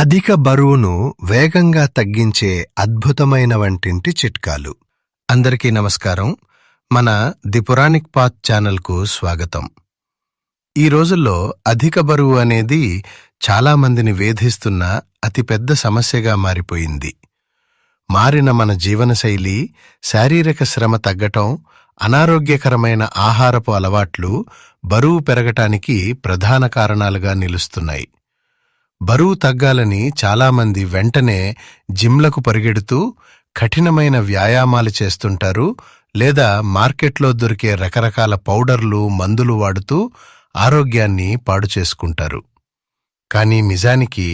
అధిక బరువును వేగంగా తగ్గించే అద్భుతమైన వంటింటి చిట్కాలు. అందరికీ నమస్కారం. మన ది పురాణిక్ పాత్ ఛానల్కు స్వాగతం. ఈ రోజుల్లో అధిక బరువు అనేది చాలా మందిని వేధిస్తున్న అతిపెద్ద సమస్యగా మారిపోయింది. మారిన మన జీవనశైలి, శారీరక శ్రమ తగ్గటం, అనారోగ్యకరమైన ఆహారపు అలవాట్లు బరువు పెరగటానికి ప్రధాన కారణాలుగా నిలుస్తున్నాయి. బరువు తగ్గాలని చాలామంది వెంటనే జిమ్లకు పరిగెడుతూ కఠినమైన వ్యాయామాలు చేస్తుంటారు, లేదా మార్కెట్లో దొరికే రకరకాల పౌడర్లు, మందులు వాడుతూ ఆరోగ్యాన్ని పాడు చేసుకుంటారు. కానీ నిజానికి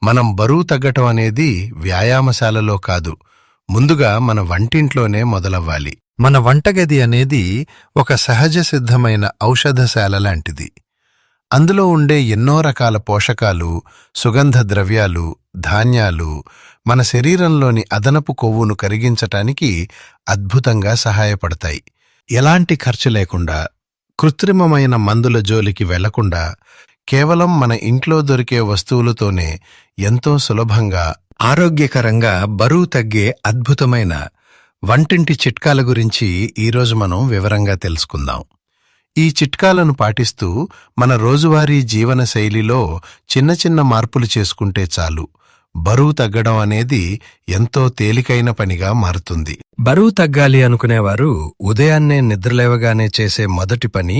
మనం బరువు తగ్గటం అనేది వ్యాయామశాలలో కాదు, ముందుగా మన వంటింట్లోనే మొదలవ్వాలి. మన వంటగది అనేది ఒక సహజ సిద్ధమైన ఔషధశాల లాంటిది. అందులో ఉండే ఎన్నో రకాల పోషకాలు, సుగంధ ద్రవ్యాలు, ధాన్యాలు మన శరీరంలోని అదనపు కొవ్వును కరిగించటానికి అద్భుతంగా సహాయపడతాయి. ఎలాంటి ఖర్చు లేకుండా, కృత్రిమమైన మందుల జోలికి వెళ్లకుండా, కేవలం మన ఇంట్లో దొరికే వస్తువులతోనే ఎంతో సులభంగా, ఆరోగ్యకరంగా బరువు తగ్గే అద్భుతమైన వంటింటి చిట్కాల గురించి ఈరోజు మనం వివరంగా తెలుసుకుందాం. ఈ చిట్కాలను పాటిస్తూ మన రోజువారీ జీవన శైలిలో చిన్న చిన్న మార్పులు చేసుకుంటే చాలు, బరువు తగ్గడం అనేది ఎంతో తేలికైన పనిగా మారుతుంది. బరువు తగ్గాలి అనుకునేవారు ఉదయాన్నే నిద్రలేవగానే చేసే మొదటి పని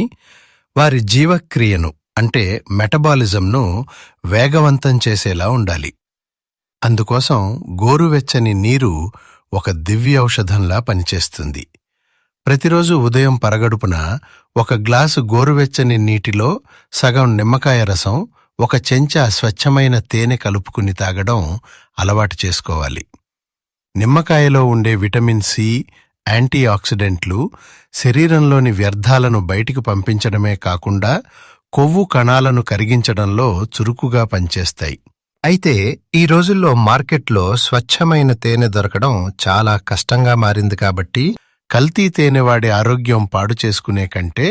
వారి జీవక్రియను, అంటే మెటబాలిజంను వేగవంతం చేసేలా ఉండాలి. అందుకోసం గోరువెచ్చని నీరు ఒక దివ్య ఔషధంలా పనిచేస్తుంది. ప్రతిరోజు ఉదయం పరగడుపున ఒక గ్లాసు గోరువెచ్చని నీటిలో సగం నిమ్మకాయ రసం, ఒక చెంచా స్వచ్ఛమైన తేనె కలుపుకుని తాగడం అలవాటు చేసుకోవాలి. నిమ్మకాయలో ఉండే విటమిన్ సి, యాంటీ ఆక్సిడెంట్లు శరీరంలోని వ్యర్థాలను బయటికి పంపించడమే కాకుండా కొవ్వు కణాలను కరిగించడంలో చురుకుగా పనిచేస్తాయి. అయితే ఈ రోజుల్లో మార్కెట్లో స్వచ్ఛమైన తేనె దొరకడం చాలా కష్టంగా మారింది కాబట్టి కల్తీ తేనె వాడి ఆరోగ్యం పాడు చేసుకునే కంటే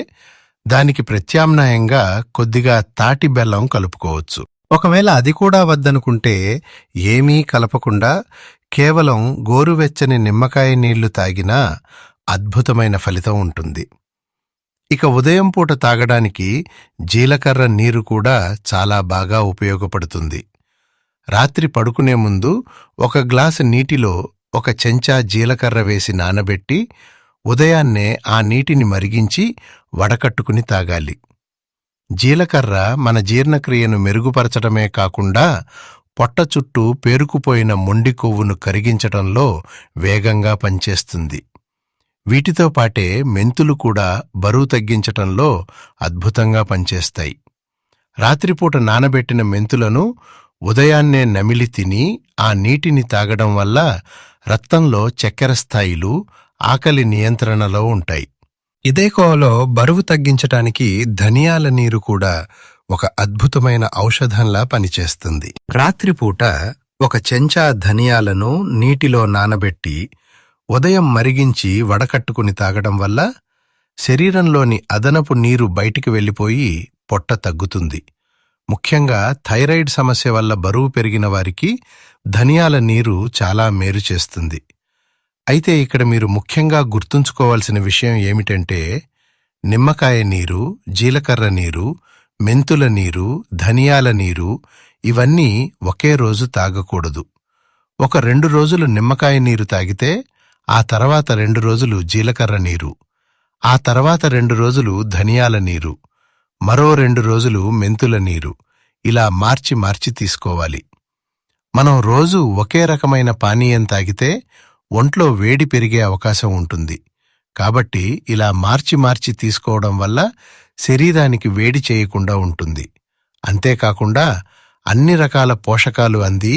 దానికి ప్రత్యామ్నాయంగా కొద్దిగా తాటి బెల్లం కలుపుకోవచ్చు. ఒకవేళ అది కూడా వద్దనుకుంటే ఏమీ కలపకుండా కేవలం గోరువెచ్చని నిమ్మకాయ నీళ్లు తాగినా అద్భుతమైన ఫలితం ఉంటుంది. ఇక ఉదయం పూట తాగడానికి జీలకర్ర నీరు కూడా చాలా బాగా ఉపయోగపడుతుంది. రాత్రి పడుకునే ముందు ఒక గ్లాసు నీటిలో ఒక చెంచా జీలకర్ర వేసి నానబెట్టి ఉదయాన్నే ఆ నీటిని మరిగించి వడకట్టుకుని తాగాలి. జీలకర్ర మన జీర్ణక్రియను మెరుగుపరచడమే కాకుండా పొట్ట చుట్టూ పేరుకుపోయిన మొండి కొవ్వును కరిగించటంలో వేగంగా పనిచేస్తుంది. వీటితో పాటే మెంతులు కూడా బరువు తగ్గించటంలో అద్భుతంగా పనిచేస్తాయి. రాత్రిపూట నానబెట్టిన మెంతులను ఉదయాన్నే నమిలి తిని ఆ నీటిని తాగడం వల్ల రక్తంలో చక్కెర స్థాయిలు, ఆకలి నియంత్రణలో ఉంటాయి. ఇదే కోవలో బరువు తగ్గించటానికి ధనియాల నీరు కూడా ఒక అద్భుతమైన ఔషధంలా పనిచేస్తుంది. రాత్రిపూట ఒక చెంచా ధనియాలను నీటిలో నానబెట్టి ఉదయం మరిగించి వడకట్టుకుని తాగడం వల్ల శరీరంలోని అదనపు నీరు బయటికి వెళ్ళిపోయి పొట్ట తగ్గుతుంది. ముఖ్యంగా థైరాయిడ్ సమస్య వల్ల బరువు పెరిగిన వారికి ధనియాల నీరు చాలా మేలు చేస్తుంది. అయితే ఇక్కడ మీరు ముఖ్యంగా గుర్తుంచుకోవాల్సిన విషయం ఏమిటంటే, నిమ్మకాయ నీరు, జీలకర్ర నీరు, మెంతుల నీరు, ధనియాల నీరు ఇవన్నీ ఒకే రోజు తాగకూడదు. ఒక 2 రోజులు నిమ్మకాయ నీరు తాగితే ఆ తర్వాత 2 రోజులు జీలకర్ర నీరు, ఆ తర్వాత 2 రోజులు ధనియాల నీరు, మరో 2 రోజులు మెంతుల నీరు, ఇలా మార్చి మార్చి తీసుకోవాలి. మనం రోజు ఒకే రకమైన పానీయం తాగితే ఒంట్లో వేడి పెరిగే అవకాశం ఉంటుంది. కాబట్టి ఇలా మార్చి మార్చి తీసుకోవడం వల్ల శరీరానికి వేడి చేయకుండా ఉంటుంది. అంతేకాకుండా అన్ని రకాల పోషకాలు అంది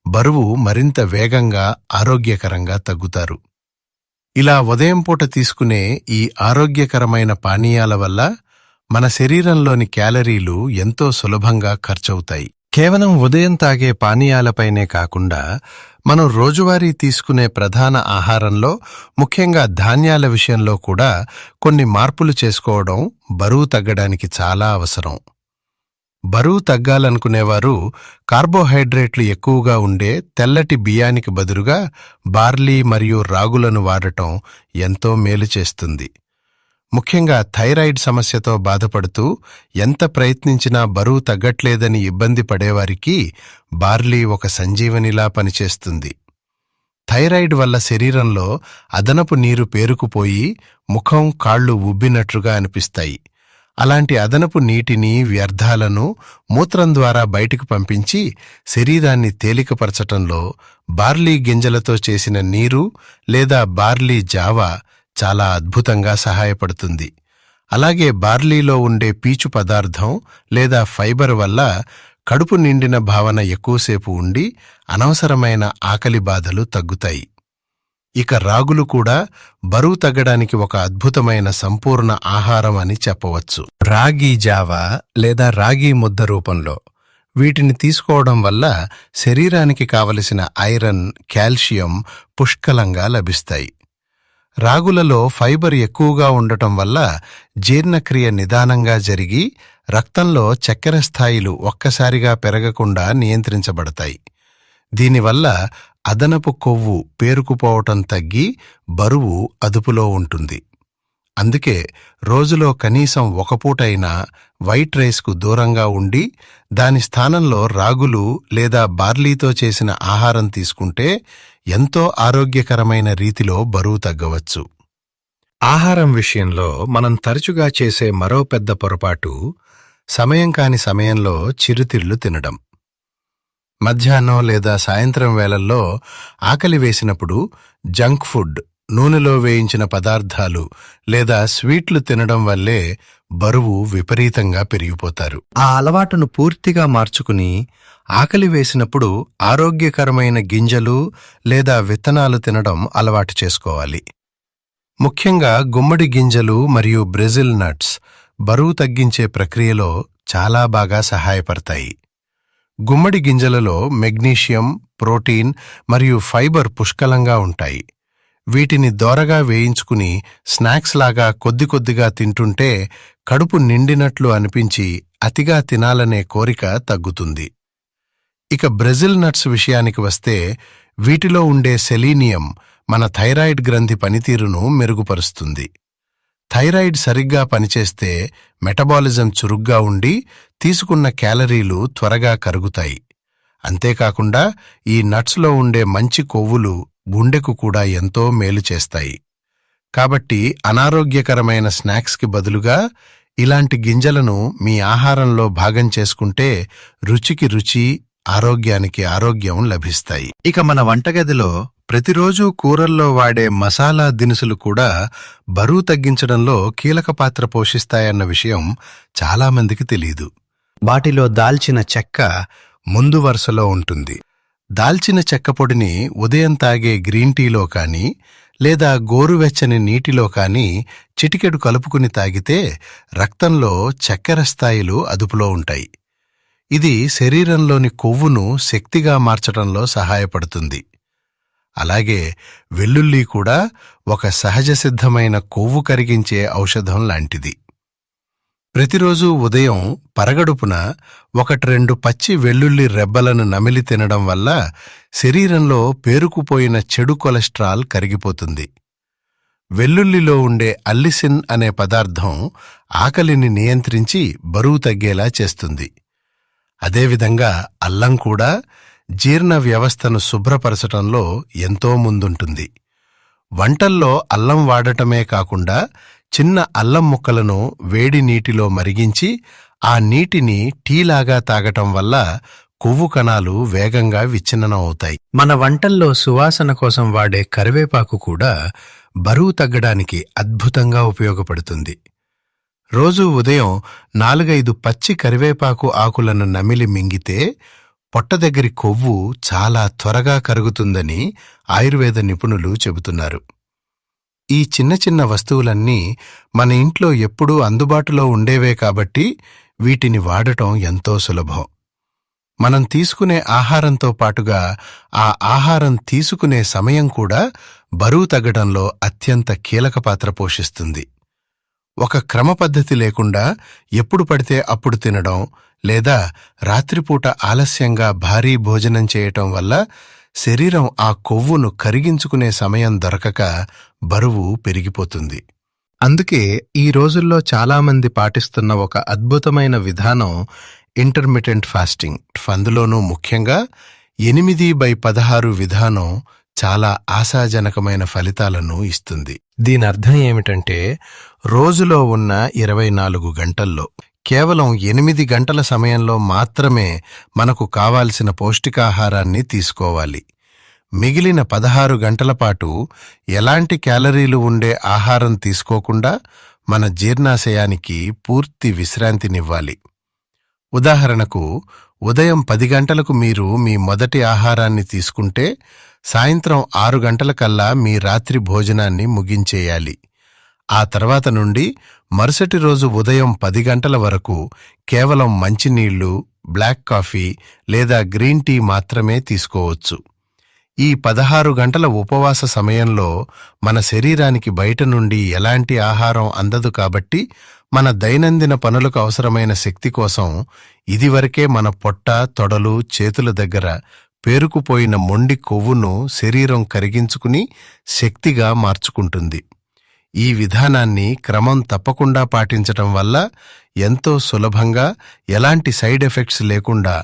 బరువు మరింత వేగంగా, ఆరోగ్యకరంగా తగ్గుతారు. ఇలా ఉదయం పూట తీసుకునే ఈ ఆరోగ్యకరమైన పానీయాల వల్ల మన శరీరంలోని క్యాలరీలు ఎంతో సులభంగా ఖర్చవుతాయి. కేవలం ఉదయం తాగే పానీయాలపైనే కాకుండా మనం రోజువారీ తీసుకునే ప్రధాన ఆహారంలో, ముఖ్యంగా ధాన్యాల విషయంలో కూడా కొన్ని మార్పులు చేసుకోవడం బరువు తగ్గడానికి చాలా అవసరం. బరువు తగ్గాలనుకునేవారు కార్బోహైడ్రేట్లు ఎక్కువగా ఉండే తెల్లటి బియ్యానికి బదులుగా బార్లీ మరియు రాగులను వాడటం ఎంతో మేలు చేస్తుంది. ముఖ్యంగా థైరాయిడ్ సమస్యతో బాధపడుతూ ఎంత ప్రయత్నించినా బరువు తగ్గట్లేదని ఇబ్బంది పడేవారికి బార్లీ ఒక సంజీవనిలా పనిచేస్తుంది. థైరాయిడ్ వల్ల శరీరంలో అదనపు నీరు పేరుకుపోయి ముఖం, కాళ్ళు ఉబ్బినట్లుగా అనిపిస్తాయి. అలాంటి అదనపు నీటిని, వ్యర్థాలను మూత్రం ద్వారా బయటకు పంపించి శరీరాన్ని తేలికపరచటంలో బార్లీ గింజలతో చేసిన నీరు లేదా బార్లీ జావా చాలా అద్భుతంగా సహాయపడుతుంది. అలాగే బార్లీలో ఉండే పీచు పదార్థం లేదా ఫైబర్ వల్ల కడుపు నిండిన భావన ఎక్కువసేపు ఉండి అనవసరమైన ఆకలి బాధలు తగ్గుతాయి. ఇక రాగులు కూడా బరువు తగ్గడానికి ఒక అద్భుతమైన సంపూర్ణ ఆహారం అని చెప్పవచ్చు. రాగి జావా లేదా రాగి ముద్ద రూపంలో వీటిని తీసుకోవడం వల్ల శరీరానికి కావలసిన ఐరన్, కాల్షియం పుష్కలంగా లభిస్తాయి. రాగులలో ఫైబర్ ఎక్కువగా ఉండటం వల్ల జీర్ణక్రియ నిదానంగా జరిగి రక్తంలో చక్కెర స్థాయిలు ఒక్కసారిగా పెరగకుండా నియంత్రించబడతాయి. దీనివల్ల అదనపు కొవ్వు పేరుకుపోవటం తగ్గి బరువు అదుపులో ఉంటుంది. అందుకే రోజులో కనీసం ఒక పూటైనా వైట్ రైస్కు దూరంగా ఉండి దాని స్థానంలో రాగులు లేదా బార్లీతో చేసిన ఆహారం తీసుకుంటే ఎంతో ఆరోగ్యకరమైన రీతిలో బరువు తగ్గవచ్చు. ఆహారం విషయంలో మనం తరచుగా చేసే మరో పెద్ద పొరపాటు సమయం కాని సమయంలో చిరుతిళ్లు తినడం. మధ్యాహ్నం లేదా సాయంత్రం వేళల్లో ఆకలి వేసినప్పుడు జంక్ ఫుడ్, నూనెలో వేయించిన పదార్థాలు లేదా స్వీట్లు తినడం వల్లే బరువు విపరీతంగా పెరిగిపోతారు. ఆ అలవాటును పూర్తిగా మార్చుకుని ఆకలి వేసినప్పుడు ఆరోగ్యకరమైన గింజలు లేదా విత్తనాలు తినడం అలవాటు చేసుకోవాలి. ముఖ్యంగా గుమ్మడి గింజలు మరియు బ్రెజిల్ నట్స్ బరువు తగ్గించే ప్రక్రియలో చాలా బాగా సహాయపడతాయి. గుమ్మడి గింజలలో మెగ్నీషియం, ప్రోటీన్ మరియు ఫైబర్ పుష్కలంగా ఉంటాయి. వీటిని దోరగా వేయించుకుని స్నాక్స్ లాగా కొద్ది కొద్దిగా తింటుంటే కడుపు నిండినట్లు అనిపించి అతిగా తినాలనే కోరిక తగ్గుతుంది. ఇక బ్రెజిల్ నట్స్ విషయానికి వస్తే వీటిలో ఉండే సెలీనియం మన థైరాయిడ్ గ్రంథి పనితీరును మెరుగుపరుస్తుంది. థైరాయిడ్ సరిగ్గా పనిచేస్తే మెటబాలిజం చురుగ్గా ఉండి తీసుకున్న క్యాలరీలు త్వరగా కరుగుతాయి. అంతేకాకుండా ఈ నట్స్లో ఉండే మంచి కొవ్వులు గుండెకు కూడా ఎంతో మేలు చేస్తాయి. కాబట్టి అనారోగ్యకరమైన స్నాక్స్కి బదులుగా ఇలాంటి గింజలను మీ ఆహారంలో భాగం చేసుకుంటే రుచికి రుచి, ఆరోగ్యానికి ఆరోగ్యం లభిస్తాయి. ఇక మన వంటగదిలో ప్రతిరోజూ కూరల్లో వాడే మసాలా దినుసులు కూడా బరువు తగ్గించడంలో కీలక పాత్ర పోషిస్తాయన్న విషయం చాలామందికి తెలీదు. వాటిలో దాల్చిన చెక్క ముందు వరుసలో ఉంటుంది. దాల్చిన చెక్క పొడిని ఉదయం తాగే గ్రీన్ టీలో కానీ లేదా గోరువెచ్చని నీటిలో కానీ చిటికెడు కలుపుకుని తాగితే రక్తంలో చక్కెర స్థాయిలు అదుపులో ఉంటాయి. ఇది శరీరంలోని కొవ్వును శక్తిగా మార్చడంలో సహాయపడుతుంది. అలాగే వెల్లుల్లి కూడా ఒక సహజ సిద్ధమైన కొవ్వు కరిగించే ఔషధం లాంటిది. ప్రతిరోజూ ఉదయం పరగడుపున 1-2 పచ్చి వెల్లుల్లి రెబ్బలను నమిలి తినడం వల్ల శరీరంలో పేరుకుపోయిన చెడు కొలెస్ట్రాల్ కరిగిపోతుంది. వెల్లుల్లిలో ఉండే అల్లిసిన్ అనే పదార్థం ఆకలిని నియంత్రించి బరువు తగ్గేలా చేస్తుంది. అదేవిధంగా అల్లం కూడా జీర్ణ వ్యవస్థను శుభ్రపరచటంలో ఎంతో ముందుంటుంది. వంటల్లో అల్లం వాడటమే కాకుండా చిన్న అల్లం ముక్కలను వేడి నీటిలో మరిగించి ఆ నీటిని టీలాగా తాగటం వల్ల కొవ్వు కణాలు వేగంగా విచ్ఛిన్నం అవుతాయి. మన వంటల్లో సువాసన కోసం వాడే కరివేపాకు కూడా బరువు తగ్గడానికి అద్భుతంగా ఉపయోగపడుతుంది. రోజూ ఉదయం 4-5 పచ్చి కరివేపాకు ఆకులను నమిలి మింగితే పొట్ట దగ్గరి కొవ్వు చాలా త్వరగా కరుగుతుందని ఆయుర్వేద నిపుణులు చెబుతున్నారు. ఈ చిన్న చిన్న వస్తువులన్నీ మన ఇంట్లో ఎప్పుడూ అందుబాటులో ఉండేవే కాబట్టి వీటిని వాడటం ఎంతో సులభం. మనం తీసుకునే ఆహారంతో పాటుగా ఆ ఆహారం తీసుకునే సమయం కూడా బరువు తగ్గడంలో అత్యంత కీలక పాత్ర పోషిస్తుంది. ఒక క్రమ పద్ధతి లేకుండా ఎప్పుడు పడితే అప్పుడు తినడం లేదా రాత్రిపూట ఆలస్యంగా భారీ భోజనం చేయటం వల్ల శరీరం ఆ కొవ్వును కరిగించుకునే సమయం దొరకక బరువు పెరిగిపోతుంది. అందుకే ఈ రోజుల్లో చాలామంది పాటిస్తున్న ఒక అద్భుతమైన విధానం ఇంటర్మిటెంట్ ఫాస్టింగ్. అందులోనూ ముఖ్యంగా 8/16 విధానం చాలా ఆశాజనకమైన ఫలితాలను ఇస్తుంది. దీని అర్థం ఏమిటంటే రోజులో ఉన్న 24 గంటల్లో కేవలం 8 గంటల సమయంలో మాత్రమే మనకు కావాల్సిన పౌష్టికాహారాన్ని తీసుకోవాలి. మిగిలిన 16 గంటల పాటు ఎలాంటి క్యాలరీలు ఉండే ఆహారం తీసుకోకుండా మన జీర్ణాశయానికి పూర్తి విశ్రాంతినివ్వాలి. ఉదాహరణకు ఉదయం 10 గంటలకు మీరు మీ మొదటి ఆహారాన్ని తీసుకుంటే సాయంత్రం 6 గంటలకల్లా మీ రాత్రి భోజనాన్ని ముగించేయాలి. ఆ తర్వాత నుండి మరుసటి రోజు ఉదయం 10 గంటల వరకు కేవలం మంచినీళ్లు, బ్లాక్ కాఫీ లేదా గ్రీన్ టీ మాత్రమే తీసుకోవచ్చు. ఈ 16 గంటల ఉపవాస సమయంలో మన శరీరానికి బయట నుండి ఎలాంటి ఆహారం అందదు కాబట్టి మన దైనందిన పనులకు అవసరమైన శక్తి కోసం ఇదివరకే మన పొట్ట, తొడలు, చేతుల దగ్గర పేరుకుపోయిన మొండి కొవ్వును శరీరం కరిగించుకుని శక్తిగా మార్చుకుంటుంది. ఈ విధానాన్ని క్రమం తప్పకుండా పాటించటం వల్ల ఎంతో సులభంగా, ఎలాంటి సైడ్ ఎఫెక్ట్స్ లేకుండా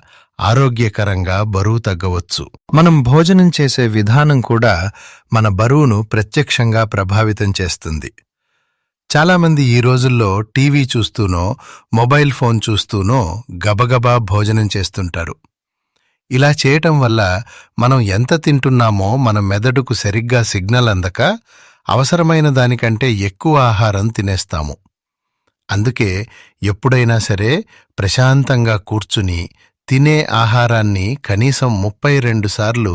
ఆరోగ్యకరంగా బరువు తగ్గవచ్చు. మనం భోజనం చేసే విధానం కూడా మన బరువును ప్రత్యక్షంగా ప్రభావితం చేస్తుంది. చాలామంది ఈ రోజుల్లో టీవీ చూస్తూనో, మొబైల్ ఫోన్ చూస్తూనో గబగబా భోజనం చేస్తుంటారు. ఇలా చేయటం వల్ల మనం ఎంత తింటున్నామో మన మెదడుకు సరిగ్గా సిగ్నల్ అందక అవసరమైన దానికంటే ఎక్కువ ఆహారం తినేస్తాము. అందుకే ఎప్పుడైనా సరే ప్రశాంతంగా కూర్చుని తినే ఆహారాన్ని కనీసం 32 సార్లు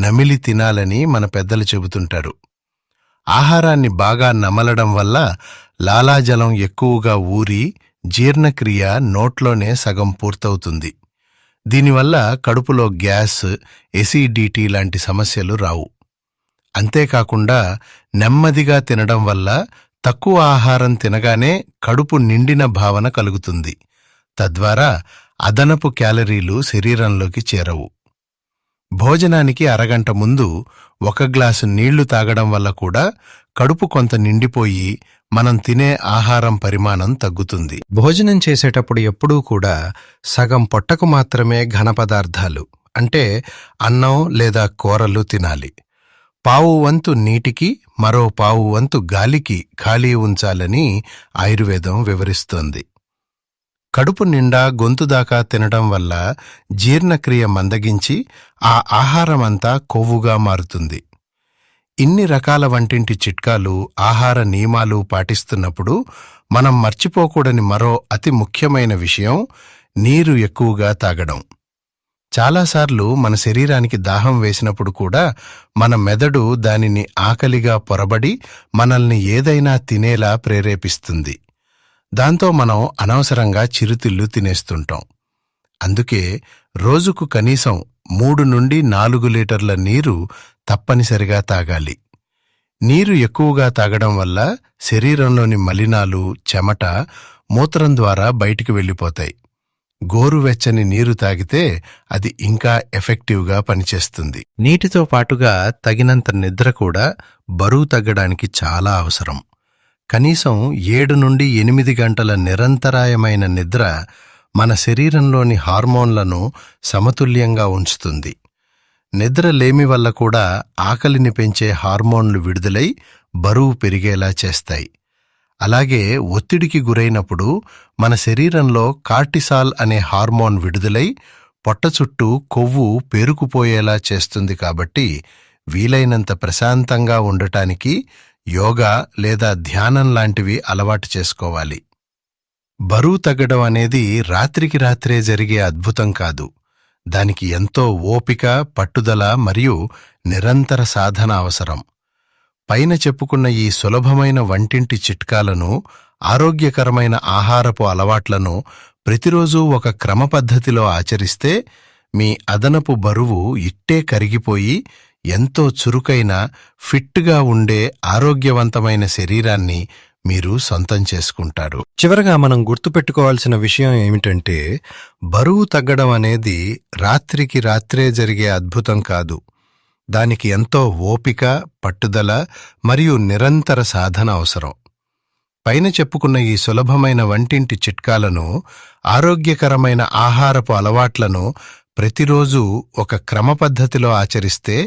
నమిలి తినాలని మన పెద్దలు చెబుతుంటారు. ఆహారాన్ని బాగా నమలడం వల్ల లాలాజలం ఎక్కువగా ఊరి జీర్ణక్రియ నోట్లోనే సగం పూర్తవుతుంది. దీనివల్ల కడుపులో గ్యాస్, ఎసిడిటీ లాంటి సమస్యలు రావు. అంతేకాకుండా నెమ్మదిగా తినడం వల్ల తక్కువ ఆహారం తినగానే కడుపు నిండిన భావన కలుగుతుంది. తద్వారా అదనపు క్యాలరీలు శరీరంలోకి చేరవు. భోజనానికి అరగంట ముందు 1 గ్లాసు నీళ్లు తాగడం వల్ల కూడా కడుపు కొంత నిండిపోయి మనం తినే ఆహారం పరిమాణం తగ్గుతుంది. భోజనం చేసేటప్పుడు ఎప్పుడూ కూడా సగం పొట్టకు మాత్రమే ఘన పదార్థాలు అంటే అన్నం లేదా కూరలు తినాలి. పావు వంతు నీటికి, మరో పావు వంతు గాలికి ఖాళీ ఉంచాలని ఆయుర్వేదం వివరిస్తోంది. కడుపు నిండా గొంతు దాకా తినడం వల్ల జీర్ణక్రియ మందగించి ఆ ఆహారమంతా కొవ్వుగా మారుతుంది. ఇన్ని రకాల వంటింటి చిట్కాలు, ఆహార నియమాలు పాటిస్తున్నప్పుడు మనం మర్చిపోకూడని మరో అతి ముఖ్యమైన విషయం నీరు ఎక్కువగా తాగడం. చాలాసార్లు మన శరీరానికి దాహం వేసినప్పుడు కూడా మన మెదడు దానిని ఆకలిగా పొరబడి మనల్ని ఏదైనా తినేలా ప్రేరేపిస్తుంది. దాంతో మనం అనవసరంగా చిరుతిళ్ళు తినేస్తుంటాం. అందుకే రోజుకు కనీసం 3 నుండి 4 లీటర్ల నీరు తప్పనిసరిగా తాగాలి. నీరు ఎక్కువగా తాగడం వల్ల శరీరంలోని మలినాలు, చెమట మూత్రం ద్వారా బయటికి వెళ్ళిపోతాయి. గోరువెచ్చని నీరు తాగితే అది ఇంకా ఎఫెక్టివ్గా పనిచేస్తుంది. నీటితో పాటుగా తగినంత నిద్ర కూడా బరువు తగ్గడానికి చాలా అవసరం. కనీసం 7 నుండి 8 గంటల నిరంతరాయమైన నిద్ర మన శరీరంలోని హార్మోన్లను సమతుల్యంగా ఉంచుతుంది. నిద్ర లేమి వల్ల కూడా ఆకలిని పెంచే హార్మోన్లు విడుదలై బరువు పెరిగేలా చేస్తాయి. అలాగే ఒత్తిడికి గురైనప్పుడు మన శరీరంలో కార్టిసాల్ అనే హార్మోన్ విడుదలై పొట్ట చుట్టూ కొవ్వు పేరుకుపోయేలా చేస్తుంది. కాబట్టి వీలైనంత ప్రశాంతంగా ఉండటానికి యోగా లేదా ధ్యానం లాంటివి అలవాటు చేసుకోవాలి. బరువు తగ్గడం అనేది రాత్రికి రాత్రే జరిగే అద్భుతం కాదు. దానికి ఎంతో ఓపిక, పట్టుదల మరియు నిరంతర సాధన అవసరం. పైన చెప్పుకున్న ఈ సులభమైన వంటింటి చిట్కాలను, ఆరోగ్యకరమైన ఆహారపు అలవాట్లను ప్రతిరోజూ ఒక క్రమపద్ధతిలో ఆచరిస్తే మీ అదనపు బరువు ఇట్టే కరిగిపోయి ఎంతో చురుకైన, ఫిట్గా ఉండే ఆరోగ్యవంతమైన శరీరాన్ని మీరు సొంతం చేసుకుంటారు. చివరగా మనం గుర్తుపెట్టుకోవాల్సిన విషయం ఏమిటంటే, బరువు తగ్గడం అనేది రాత్రికి రాత్రే జరిగే అద్భుతం కాదు. దానికి ఎంతో ఓపిక, పట్టుదల మరియు నిరంతర సాధన అవసరం. పైన చెప్పుకున్న ఈ సులభమైన వంటింటి చిట్కాలను, ఆరోగ్యకరమైన ఆహారపు అలవాట్లను ప్రతిరోజు ఒక క్రమపద్ధతిలో ఆచరిస్తే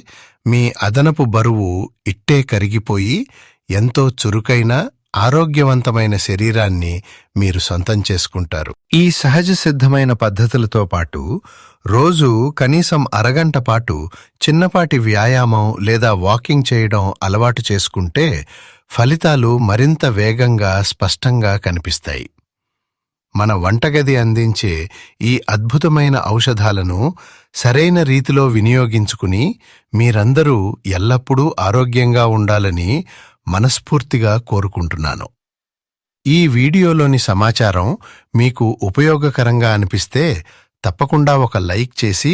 మీ అదనపు బరువు ఇట్టే కరిగిపోయి ఎంతో చురుకైన, ఆరోగ్యవంతమైన శరీరాన్ని మీరు సొంతం చేసుకుంటారు. ఈ సహజ సిద్ధమైన పద్ధతులతో పాటు రోజు కనీసం అరగంట పాటు చిన్నపాటి వ్యాయామం లేదా వాకింగ్ చేయడం అలవాటు చేసుకుంటే ఫలితాలు మరింత వేగంగా, స్పష్టంగా కనిపిస్తాయి. మన వంటగది అందించే ఈ అద్భుతమైన ఔషధాలను సరైన రీతిలో వినియోగించుకుని మీరందరూ ఎల్లప్పుడూ ఆరోగ్యంగా ఉండాలని మనస్ఫూర్తిగా కోరుకుంటున్నాను. ఈ వీడియోలోని సమాచారం మీకు ఉపయోగకరంగా అనిపిస్తే తప్పకుండా ఒక లైక్ చేసి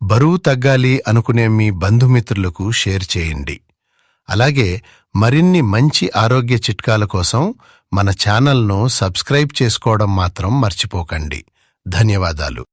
బరువు తగ్గాలి అనుకునే మీ బంధుమిత్రులకు షేర్ చేయండి. అలాగే మరిన్ని మంచి ఆరోగ్య చిట్కాల కోసం మన ఛానల్ను సబ్స్క్రైబ్ చేసుకోవడం మాత్రం మర్చిపోకండి. ధన్యవాదాలు.